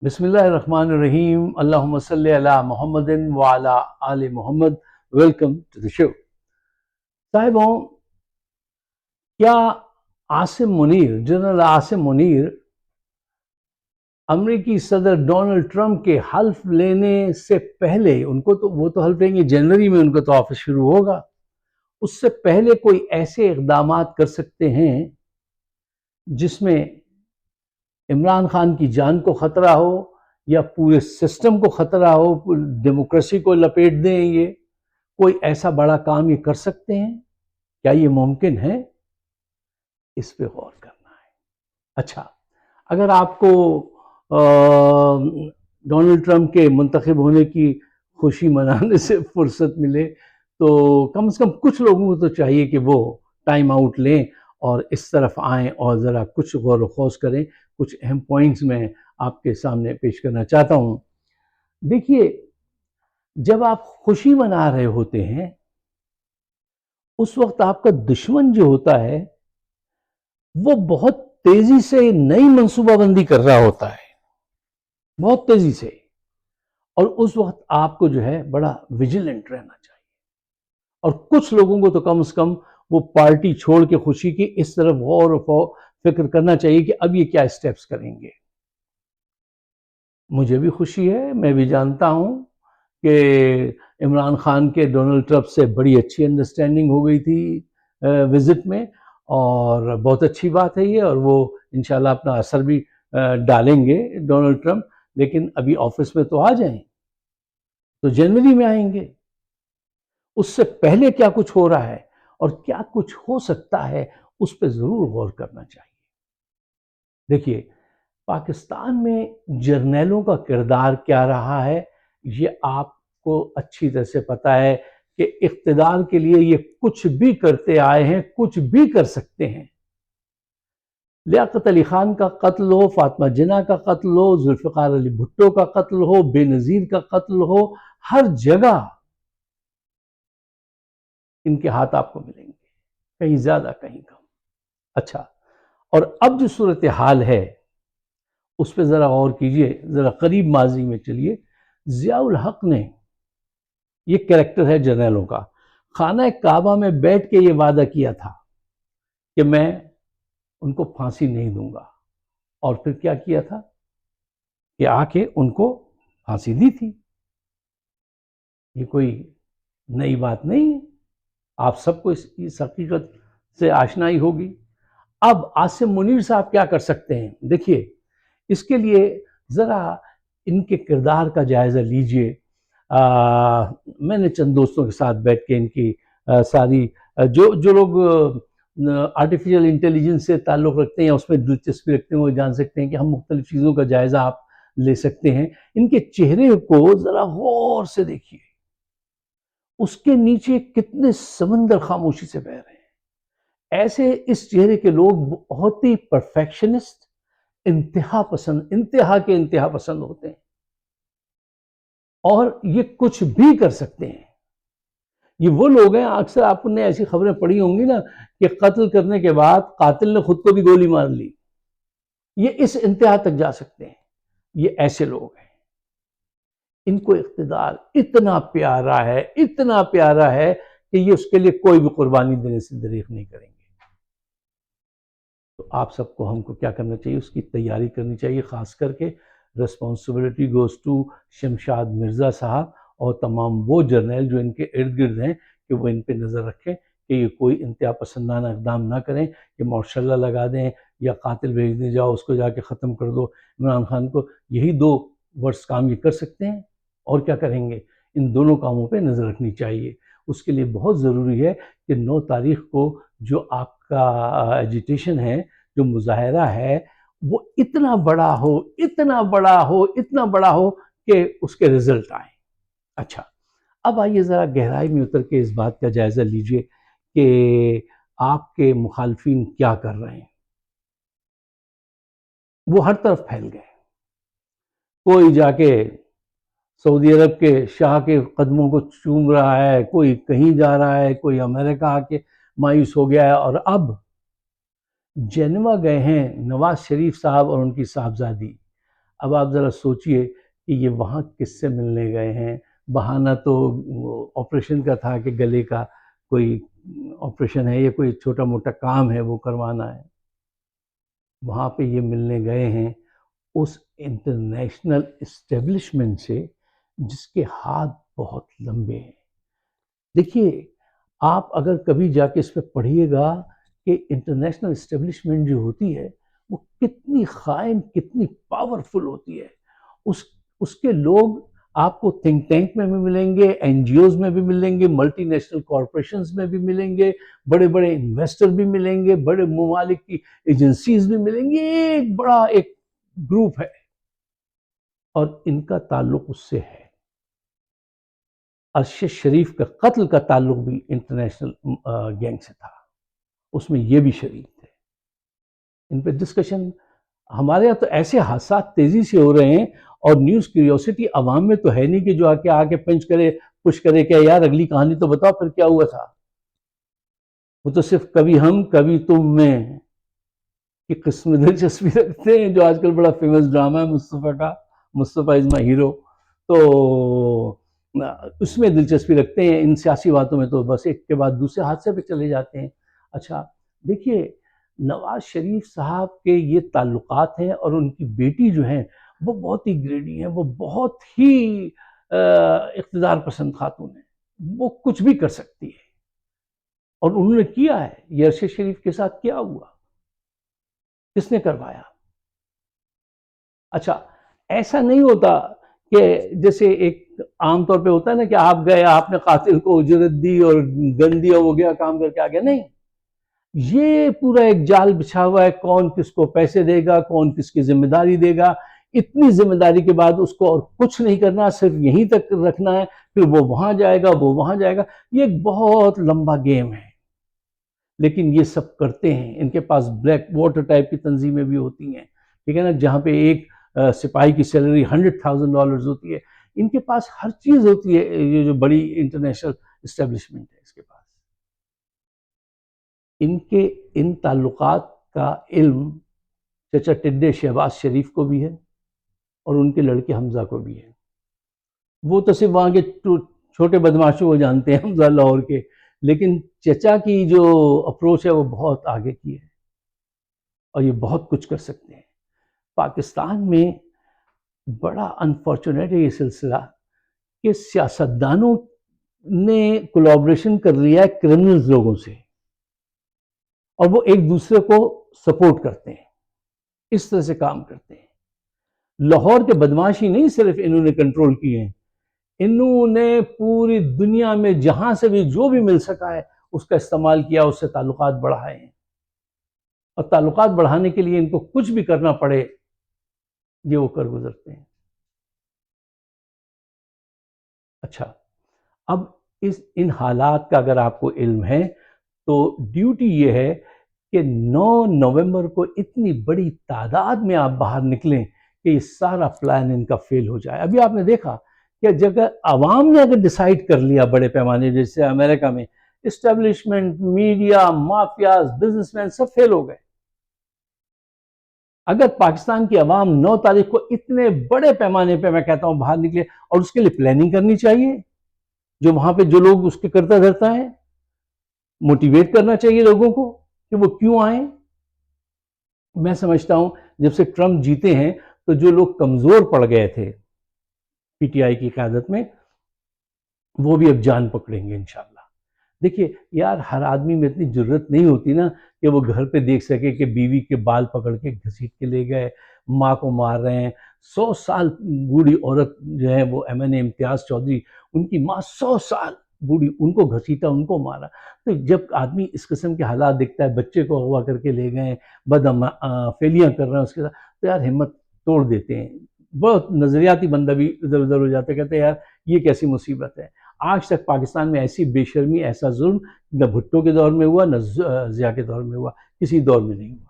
بسم اللہ الرحمن الرحیم اللہم صلی علی محمد وعلی آل محمد. ویلکم ٹو دی شو. صاحبوں، کیا جنرل عاصم منیر امریکی صدر ڈونلڈ ٹرمپ کے حلف لینے سے پہلے، وہ تو حلف لیں گے جنوری میں، ان کا تو آفس شروع ہوگا، اس سے پہلے کوئی ایسے اقدامات کر سکتے ہیں جس میں عمران خان کی جان کو خطرہ ہو یا پورے سسٹم کو خطرہ ہو، ڈیموکریسی کو لپیٹ دیں؟ یہ کوئی ایسا بڑا کام یہ کر سکتے ہیں؟ کیا یہ ممکن ہے؟ اس پہ غور کرنا ہے. اچھا، اگر آپ کو ڈونلڈ ٹرمپ کے منتخب ہونے کی خوشی منانے سے فرصت ملے تو کم سے کم کچھ لوگوں کو تو چاہیے کہ وہ ٹائم آؤٹ لیں اور اس طرف آئیں اور ذرا کچھ غور و خوض کریں. کچھ اہم پوائنٹس میں آپ کے سامنے پیش کرنا چاہتا ہوں. دیکھیے، جب آپ خوشی منا رہے ہوتے ہیں اس وقت آپ کا دشمن جو ہوتا ہے وہ بہت تیزی سے نئی منصوبہ بندی کر رہا ہوتا ہے، بہت تیزی سے، اور اس وقت آپ کو جو ہے بڑا ویجیلنٹ رہنا چاہیے. اور کچھ لوگوں کو تو کم از کم وہ پارٹی چھوڑ کے خوشی کی اس طرف غور و فکر کرنا چاہیے کہ اب یہ کیا اسٹیپس کریں گے. مجھے بھی خوشی ہے، میں بھی جانتا ہوں کہ عمران خان کے ڈونلڈ ٹرمپ سے بڑی اچھی انڈرسٹینڈنگ ہو گئی تھی وزٹ میں، اور بہت اچھی بات ہے یہ، اور وہ انشاءاللہ اپنا اثر بھی ڈالیں گے ڈونلڈ ٹرمپ. لیکن ابھی آفس میں تو آ جائیں، تو جنوری میں آئیں گے. اس سے پہلے کیا کچھ ہو رہا ہے اور کیا کچھ ہو سکتا ہے اس پہ ضرور غور کرنا چاہیے. دیکھیے، پاکستان میں جرنیلوں کا کردار کیا رہا ہے یہ آپ کو اچھی طرح سے پتا ہے کہ اقتدار کے لیے یہ کچھ بھی کرتے آئے ہیں، کچھ بھی کر سکتے ہیں. لیاقت علی خان کا قتل ہو، فاطمہ جناح کا قتل ہو، ذوالفقار علی بھٹو کا قتل ہو، بے نظیر کا قتل ہو، ہر جگہ ان کے ہاتھ آپ کو ملیں گے، کہیں زیادہ کہیں کم. اچھا، اور اب جو صورتحال ہے اس پہ ذرا غور کیجئے، ذرا قریب ماضی میں چلیے. ضیاء الحق نے، یہ کریکٹر ہے جرنیلوں کا، خانہ کعبہ میں بیٹھ کے یہ وعدہ کیا تھا کہ میں ان کو پھانسی نہیں دوں گا، اور پھر کیا کیا تھا کہ آ کے ان کو پھانسی دی تھی. یہ کوئی نئی بات نہیں ہے، آپ سب کو اس حقیقت سے آشنائی ہوگی. اب عاصم منیر صاحب کیا کر سکتے ہیں؟ دیکھیے، اس کے لیے ذرا ان کے کردار کا جائزہ لیجئے. میں نے چند دوستوں کے ساتھ بیٹھ کے ان کی ساری جو لوگ آرٹیفیشل انٹیلیجنس سے تعلق رکھتے ہیں یا اس میں دلچسپی رکھتے ہیں وہ جان سکتے ہیں کہ ہم مختلف چیزوں کا جائزہ آپ لے سکتے ہیں. ان کے چہرے کو ذرا غور سے دیکھیے، اس کے نیچے کتنے سمندر خاموشی سے بہہ رہے ہیں. ایسے اس چہرے کے لوگ بہت ہی پرفیکشنسٹ، انتہا کے انتہا پسند ہوتے ہیں، اور یہ کچھ بھی کر سکتے ہیں. یہ وہ لوگ ہیں، اکثر آپ نے ایسی خبریں پڑھی ہوں گی نا کہ قتل کرنے کے بعد قاتل نے خود کو بھی گولی مار لی. یہ اس انتہا تک جا سکتے ہیں. یہ ایسے لوگ ہیں، ان کو اقتدار اتنا پیارا ہے، اتنا پیارا ہے کہ یہ اس کے لیے کوئی بھی قربانی دینے سے دریغ نہیں کریں گے. تو آپ سب کو، ہم کو کیا کرنا چاہیے؟ اس کی تیاری کرنی چاہیے. خاص کر کے responsibility goes to Shamshad Mirza صاحب اور تمام وہ جرنیل جو ان کے ارد گرد ہیں، کہ وہ ان پہ نظر رکھیں کہ یہ کوئی انتہا پسندانہ اقدام نہ کریں کہ مارشل لا لگا دیں یا قاتل بھیج دیں، جاؤ اس کو جا کے ختم کر دو عمران خان کو. یہی دو ورڈز کام یہ کر سکتے ہیں، اور کیا کریں گے؟ ان دونوں کاموں پہ نظر رکھنی چاہیے. اس کے لیے بہت ضروری ہے کہ 9 تاریخ کو جو آپ کا ایجیٹیشن ہے، جو مظاہرہ ہے، وہ اتنا بڑا ہو، اتنا بڑا ہو، اتنا بڑا ہو کہ اس کے رزلٹ آئیں. اچھا، اب آئیے ذرا گہرائی میں اتر کے اس بات کا جائزہ لیجئے کہ آپ کے مخالفین کیا کر رہے ہیں. وہ ہر طرف پھیل گئے. کوئی جا کے سعودی عرب کے شاہ کے قدموں کو چوم رہا ہے، کوئی کہیں جا رہا ہے، کوئی امریکہ آ کے مایوس ہو گیا ہے، اور اب جنیوا گئے ہیں نواز شریف صاحب اور ان کی صاحبزادی. اب آپ ذرا سوچئے کہ یہ وہاں کس سے ملنے گئے ہیں. بہانہ تو آپریشن کا تھا کہ گلے کا کوئی آپریشن ہے یا کوئی چھوٹا موٹا کام ہے وہ کروانا ہے. وہاں پہ یہ ملنے گئے ہیں اس انٹرنیشنل اسٹیبلشمنٹ سے جس کے ہاتھ بہت لمبے ہیں. دیکھیے آپ اگر کبھی جا کے اس پہ پڑھیے گا کہ انٹرنیشنل اسٹیبلشمنٹ جو ہوتی ہے وہ کتنی خائن کتنی پاورفل ہوتی ہے. اس کے لوگ آپ کو تھنک ٹینک میں بھی ملیں گے, این جی اوز میں بھی ملیں گے, ملٹی نیشنل کارپوریشنز میں بھی ملیں گے, بڑے بڑے انویسٹر بھی ملیں گے, بڑے ممالک کی ایجنسیز بھی ملیں گے. ایک بڑا ایک گروپ ہے اور ان کا تعلق اس سے ہے. ارشد شریف کا قتل کا تعلق بھی انٹرنیشنل گینگ سے تھا, اس میں یہ بھی شریک تھے. ان پہ ڈسکشن ہمارے یہاں تو ایسے حادثات تیزی سے ہو رہے ہیں اور نیوز کیوریوسٹی عوام میں تو ہے نہیں کہ جو آ کے پنچ کرے پش کرے کہ یار اگلی کہانی تو بتاؤ پھر کیا ہوا تھا. وہ تو صرف کبھی ہم کبھی تم میں کی قسم دلچسپی رکھتے ہیں, جو آج کل بڑا فیمس ڈرامہ ہے مصطفیٰ کا, مصطفیٰ از مائی ہیرو, تو اس میں دلچسپی رکھتے ہیں. ان سیاسی باتوں میں تو بس ایک کے بعد دوسرے حادثے پہ چلے جاتے ہیں. اچھا دیکھیے نواز شریف صاحب کے یہ تعلقات ہیں اور ان کی بیٹی جو ہیں وہ بہت ہی گریڈی ہیں, وہ بہت ہی اقتدار پسند خاتون ہیں, وہ کچھ بھی کر سکتی ہے اور انہوں نے کیا ہے. یہ ارشد شریف کے ساتھ کیا ہوا, کس نے کروایا؟ اچھا ایسا نہیں ہوتا کہ جیسے ایک عام طور پہ ہوتا ہے نا کہ آپ گئے آپ نے قاتل کو اجرت دی اور گن دیا وہ گیا کام کر کے آ گیا. نہیں, یہ پورا ایک جال بچھا ہوا ہے, کون کس کو پیسے دے گا, کون کس کی ذمہ داری دے گا. اتنی ذمہ داری کے بعد اس کو اور کچھ نہیں کرنا, صرف یہیں تک رکھنا ہے, پھر وہ وہاں جائے گا وہ وہاں جائے گا. یہ ایک بہت لمبا گیم ہے لیکن یہ سب کرتے ہیں. ان کے پاس بلیک واٹر ٹائپ کی تنظیمیں بھی ہوتی ہیں, ٹھیک ہے نا, جہاں پہ ایک سپاہی کی سیلری $100,000 ہوتی ہے. ان کے پاس ہر چیز ہوتی ہے. یہ جو بڑی انٹرنیشنل اسٹیبلشمنٹ ہے اس کے پاس, ان کے ان تعلقات کا علم چچا ٹڈے شہباز شریف کو بھی ہے اور ان کے لڑکے حمزہ کو بھی ہے. وہ تو صرف وہاں کے چھوٹے بدماشوں کو جانتے ہیں حمزہ لاہور کے, لیکن چچا کی جو اپروچ ہے وہ بہت آگے کی ہے اور یہ بہت کچھ کر سکتے ہیں. پاکستان میں بڑا انفارچونیٹ ہے یہ سلسلہ کہ سیاستدانوں نے کولیبریشن کر لیا ہے کرمنلز لوگوں سے اور وہ ایک دوسرے کو سپورٹ کرتے ہیں, اس طرح سے کام کرتے ہیں. لاہور کے بدماشی نہیں صرف انہوں نے کنٹرول کیے ہیں, انہوں نے پوری دنیا میں جہاں سے بھی جو بھی مل سکا ہے اس کا استعمال کیا, اس سے تعلقات بڑھائے ہیں اور تعلقات بڑھانے کے لیے ان کو کچھ بھی کرنا پڑے یہ وہ کر گزرتے ہیں. اچھا اب ان حالات کا اگر آپ کو علم ہے تو ڈیوٹی یہ ہے کہ 9 نومبر کو اتنی بڑی تعداد میں آپ باہر نکلیں کہ یہ سارا پلان ان کا فیل ہو جائے. ابھی آپ نے دیکھا کہ جگہ عوام نے اگر ڈیسائیڈ کر لیا بڑے پیمانے جیسے امریکہ میں, establishment, media, mafias, businessman سب فیل ہو گئے. اگر پاکستان کی عوام 9 تاریخ کو اتنے بڑے پیمانے پہ میں کہتا ہوں باہر نکلے, اور اس کے لیے پلاننگ کرنی چاہیے, جو وہاں پہ جو لوگ اس کے کرتا دھرتا ہے موٹیویٹ کرنا چاہیے لوگوں کو کہ وہ کیوں آئیں. میں سمجھتا ہوں جب سے ٹرمپ جیتے ہیں تو جو لوگ کمزور پڑ گئے تھے پی ٹی آئی کی قیادت میں وہ بھی اب جان پکڑیں گے انشاءاللہ. دیکھیے یار ہر آدمی میں اتنی جرت نہیں ہوتی نا کہ وہ گھر پہ دیکھ سکے کہ بیوی کے بال پکڑ کے گھسیٹ کے لے گئے, ماں کو مار رہے ہیں. 100 سال بوڑھی عورت جو ہے وہ MNA امتیاز چودھری, ان کی ماں 100 سال بوڑھی, ان کو گھسیٹا, ان کو مارا. تو جب آدمی اس قسم کے حالات دیکھتا ہے, بچے کو اغوا کر کے لے گئے, فیلیاں کر رہے ہیں اس کے ساتھ, تو یار ہمت توڑ دیتے ہیں. بہت نظریاتی بندہ بھی ادھر ادھر ہو جاتا ہے, کہتے ہیں یار یہ کیسی مصیبت ہے. آج تک پاکستان میں ایسی بے شرمی, ایسا ظلم نہ بھٹو کے دور میں ہوا, نہ ضیاء کے دور میں ہوا, کسی دور میں نہیں ہوا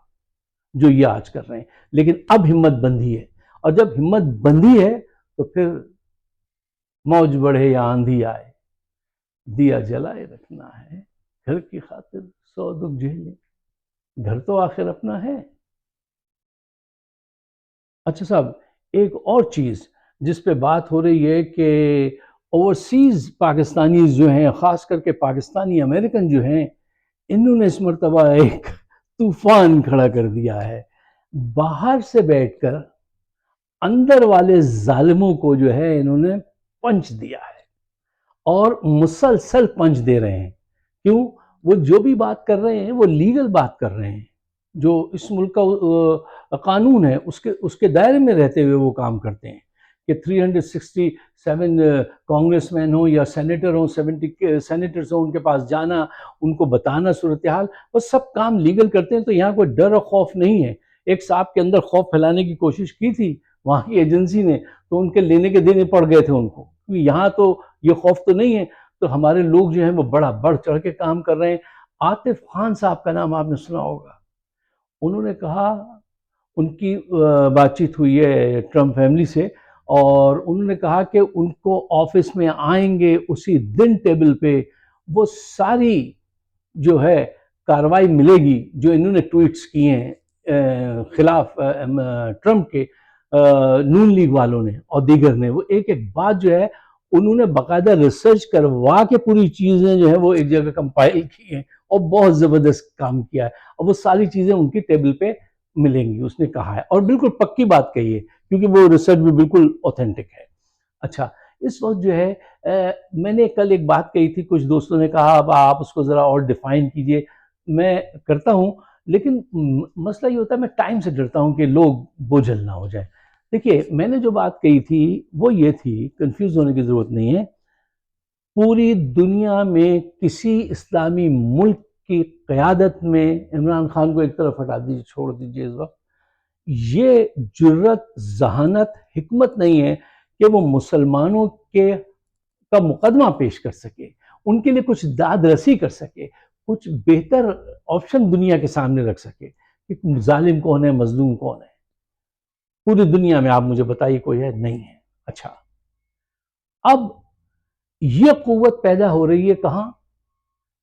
جو یہ آج کر رہے ہیں. لیکن اب ہمت بندی ہے, اور جب ہمت بندی ہے تو پھر موج بڑھے یا آندھی آئے, دیا جلائے رکھنا ہے, گھر کی خاطر 100 دکھ جھیلے, گھر تو آخر اپنا ہے. اچھا صاحب ایک اور چیز جس پہ بات ہو رہی ہے کہ اوورسیز پاکستانیز جو ہیں، خاص کر کے پاکستانی امریکن جو ہیں، انہوں نے اس مرتبہ ایک طوفان کھڑا کر دیا ہے۔ باہر سے بیٹھ کر اندر والے ظالموں کو جو ہے انہوں نے پنچ دیا ہے، اور مسلسل پنچ دے رہے ہیں۔ کیوں؟ وہ جو بھی بات کر رہے ہیں وہ لیگل بات کر رہے ہیں، جو اس ملک کا قانون ہے اس کے دائرے میں رہتے ہوئے وہ کام کرتے ہیں کہ 367 کانگریس مین ہوں یا سینیٹر ہوں، 70 سینیٹرز ہوں، ان کے پاس جانا، ان کو بتانا صورتحال، وہ سب کام لیگل کرتے ہیں۔ تو یہاں کوئی ڈر اور خوف نہیں ہے۔ ایک صاحب کے اندر خوف پھیلانے کی کوشش کی تھی وہاں کی ایجنسی نے، تو ان کے لینے کے دینے پڑ گئے تھے ان کو، یہاں تو یہ خوف تو نہیں ہے۔ تو ہمارے لوگ جو ہیں وہ بڑا بڑھ چڑھ کے کام کر رہے ہیں۔ عاطف خان صاحب کا نام آپ نے سنا ہوگا، انہوں نے کہا، ان کی بات چیت ہوئی ہے ٹرمپ فیملی سے، اور انہوں نے کہا کہ ان کو آفس میں آئیں گے اسی دن ٹیبل پہ وہ ساری جو ہے کارروائی ملے گی جو انہوں نے ٹویٹس کیے ہیں خلاف ٹرمپ کے، نون لیگ والوں نے اور دیگر نے، وہ ایک ایک بات جو ہے انہوں نے باقاعدہ ریسرچ کروا کے پوری چیزیں جو ہے وہ ایک جگہ کمپائل کی ہیں، اور بہت زبردست کام کیا ہے، اور وہ ساری چیزیں ان کی ٹیبل پہ ملیں گی، اس نے کہا ہے، اور بالکل پکی بات کہی ہے کیونکہ وہ ریسرچ بھی بالکل اوتھینٹک ہے۔ اچھا، اس وقت جو ہے میں نے کل ایک بات کہی تھی، کچھ دوستوں نے کہا اب آپ اس کو ذرا اور ڈیفائن کیجئے، میں کرتا ہوں، لیکن مسئلہ یہ ہوتا ہے میں ٹائم سے ڈرتا ہوں کہ لوگ بوجھل نہ ہو جائے۔ دیکھیے، میں نے جو بات کہی تھی وہ یہ تھی، کنفیوز ہونے کی ضرورت نہیں ہے، پوری دنیا میں کسی اسلامی ملک کی قیادت میں، عمران خان کو ایک طرف ہٹا دیجیے، چھوڑ دیجیے اس وقت، یہ جرت، ذہانت، حکمت نہیں ہے کہ وہ مسلمانوں کا مقدمہ پیش کر سکے، ان کے لیے کچھ داد رسی کر سکے، کچھ بہتر آپشن دنیا کے سامنے رکھ سکے کہ ظالم کون ہے، مظلوم کون ہے۔ پوری دنیا میں آپ مجھے بتائیے کوئی ہے؟ نہیں ہے۔ اچھا، اب یہ قوت پیدا ہو رہی ہے کہاں؟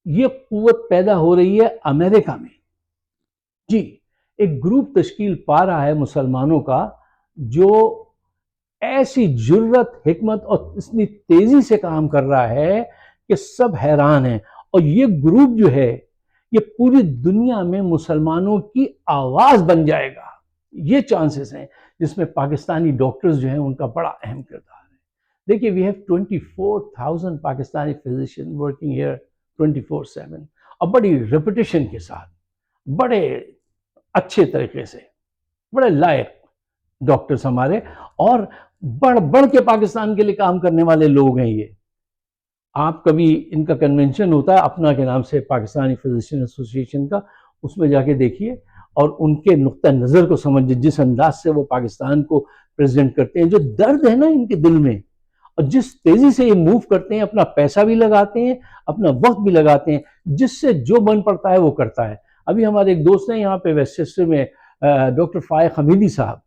یہ قوت پیدا ہو رہی ہے امریکہ میں۔ جی، ایک گروپ تشکیل پا رہا ہے مسلمانوں کا جو ایسی جرت، حکمت اور اتنی تیزی سے کام کر رہا ہے کہ سب حیران ہیں، اور یہ گروپ جو ہے یہ پوری دنیا میں مسلمانوں کی آواز بن جائے گا، یہ چانسز ہیں، جس میں پاکستانی ڈاکٹرز جو ہیں ان کا بڑا اہم کردار ہے۔ دیکھیے، we have 24,000 Pakistani physicians working here 24/7، اور بڑی ریپوٹیشن کے ساتھ، بڑے اچھے طریقے سے، بڑے لائق ڈاکٹرز ہمارے، اور بڑھ بڑھ کے پاکستان کے لیے کام کرنے والے لوگ ہیں یہ۔ آپ کبھی ان کا کنونشن ہوتا ہے اپنا کے نام سے، پاکستانی فزیشین ایسوسی ایشن کا، اس میں جا کے دیکھیے اور ان کے نقطہ نظر کو سمجھیں، جس انداز سے وہ پاکستان کو پریزنٹ کرتے ہیں، جو درد ہے نا ان کے دل میں، اور جس تیزی سے یہ موو کرتے ہیں، اپنا پیسہ بھی لگاتے ہیں، اپنا وقت بھی لگاتے ہیں، جس سے جو بن پڑتا ہے وہ کرتا ہے۔ ابھی ہمارے ایک دوست ہیں یہاں پہ ویسٹچسٹر میں، ڈاکٹر فائق حمیدی صاحب،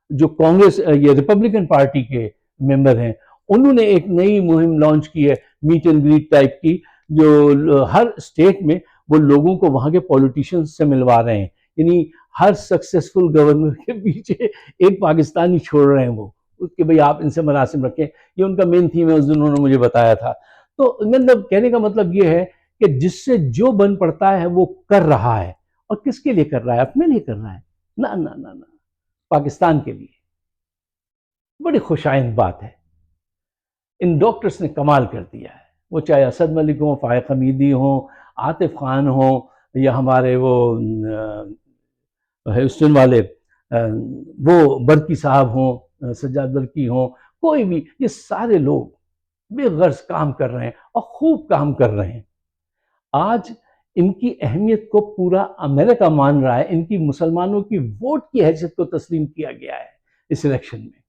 جو کانگریس یہ ریپبلکن پارٹی کے ممبر ہیں، انہوں نے ایک نئی مہم لانچ کی ہے، میٹ اینڈ گریٹ ٹائپ کی، جو ہر اسٹیٹ میں وہ لوگوں کو وہاں کے پولیٹیشنز سے ملوا رہے ہیں، یعنی ہر سکسیسفل گورنر کے پیچھے ایک پاکستانی چھوڑ رہے ہیں وہ، کہ بھئی آپ ان سے مراسم رکھیں، یہ ان کا مین تھیم ہے، اس دن انہوں نے مجھے بتایا تھا۔ تو مطلب کہنے کا مطلب یہ ہے کہ جس سے جو بن پڑتا ہے وہ کر رہا ہے، اور کس کے لیے کر رہا ہے؟ اپنے لیے کر رہا ہے؟ نہ نہ نہ نہ، پاکستان کے لیے۔ بڑی خوشائند بات ہے، ان ڈاکٹرز نے کمال کر دیا ہے، وہ چاہے اسد ملک ہوں، فائق حمیدی ہوں، عاطف خان ہوں، یا ہمارے وہ ہیوسٹن والے وہ برکی صاحب ہوں، سجاد برکی ہوں، کوئی بھی، یہ سارے لوگ بے غرض کام کر رہے ہیں اور خوب کام کر رہے ہیں۔ آج ان کی اہمیت کو پورا امریکہ مان رہا ہے، ان کی مسلمانوں کی ووٹ کی حیثیت کو تسلیم کیا گیا ہے اس الیکشن میں،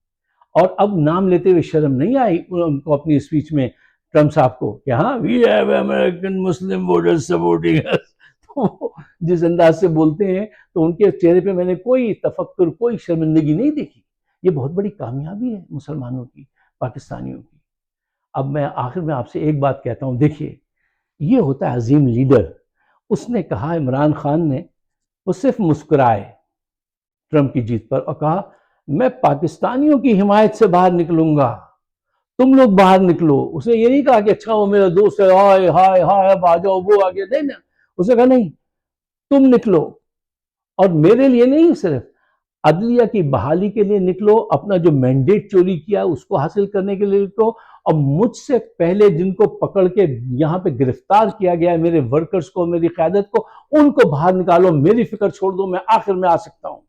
اور اب نام لیتے ہوئے شرم نہیں آئی ان کو اپنی اسپیچ میں ٹرمپ صاحب کو کہ ہاں we have American Muslim voters supporting اس، تو جس انداز سے بولتے ہیں تو ان کے چہرے پہ میں نے کوئی تفکر، کوئی شرمندگی نہیں دیکھی۔ یہ بہت بڑی کامیابی ہے مسلمانوں کی، پاکستانیوں کی۔ اب میں آخر میں آپ سے ایک بات کہتا ہوں، دیکھیے یہ ہوتا ہے عظیم لیڈر۔ اس نے کہا، عمران خان نے، وہ صرف مسکرائے ٹرمپ کی جیت پر اور کہا میں پاکستانیوں کی حمایت سے باہر نکلوں گا، تم لوگ باہر نکلو. اس نے یہ نہیں کہا کہ اچھا وہ میرا دوست ہے، ہائے ہائے ہائے اب آ جاؤ وہ آگے، نہیں نا. اس نے کہا نہیں، تم نکلو، اور میرے لیے نہیں، صرف عدلیہ کی بحالی کے لیے نکلو، اپنا جو مینڈیٹ چوری کیا اس کو حاصل کرنے کے لیے نکلو، اور مجھ سے پہلے جن کو پکڑ کے یہاں پہ گرفتار کیا گیا ہے، میرے ورکرز کو، میری قیادت کو، ان کو باہر نکالو. میری فکر چھوڑ دو، میں آخر میں آ سکتا ہوں،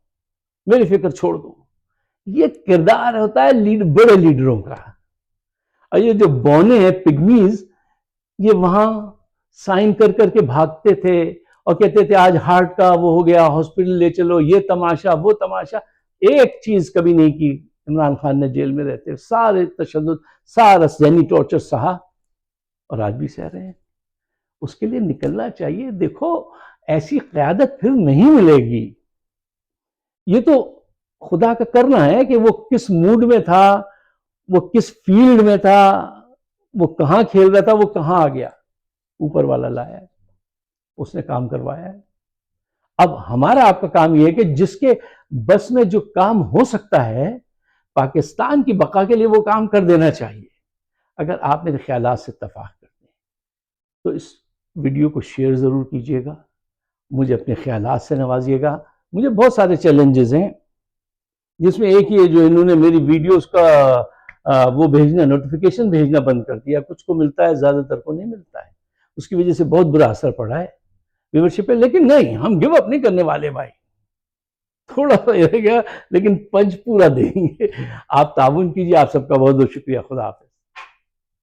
میری فکر چھوڑ دو. یہ کردار ہوتا ہے بڑے لیڈروں کا. اور یہ جو بونے ہیں پگمیز، یہ وہاں سائن کر کر کے بھاگتے تھے اور کہتے تھے آج ہارٹ کا وہ ہو گیا، ہاسپٹل لے چلو، یہ تماشا وہ تماشا. ایک چیز کبھی نہیں کی عمران خان نے جیل میں رہتے، سارے تشدد، سارا ذہنی ٹارچر سہا، اور آج بھی سہ رہے ہیں. اس کے لیے نکلنا چاہیے. دیکھو ایسی قیادت پھر نہیں ملے گی. یہ تو خدا کا کرنا ہے کہ وہ کس موڈ میں تھا، وہ کس فیلڈ میں تھا، وہ کہاں کھیل رہا تھا، وہ کہاں آ گیا. اوپر والا لایا ہے، اس نے کام کروایا ہے. اب ہمارا آپ کا کام یہ ہے کہ جس کے بس میں جو کام ہو سکتا ہے پاکستان کی بقا کے لیے وہ کام کر دینا چاہیے. اگر آپ میرے خیالات سے اتفاق کرتے ہیں تو اس ویڈیو کو شیئر ضرور کیجیے گا، مجھے اپنے خیالات سے نوازیے گا. مجھے بہت سارے چیلنجز ہیں، جس میں ایک یہ جو انہوں نے میری ویڈیوز کا وہ بھیجنا، نوٹیفیکیشن بھیجنا بند کر دیا. کچھ کو ملتا ہے، زیادہ تر کو نہیں ملتا ہے. اس کی وجہ سے بہت برا اثر پڑا ہے ویورشپ پہ. لیکن نہیں، ہم گیو اپ نہیں کرنے والے بھائی. تھوڑا سا رہ گیا لیکن پنچ پورا دیں گے. آپ تعاون کیجیے. آپ سب کا بہت بہت شکریہ. خدا حافظ.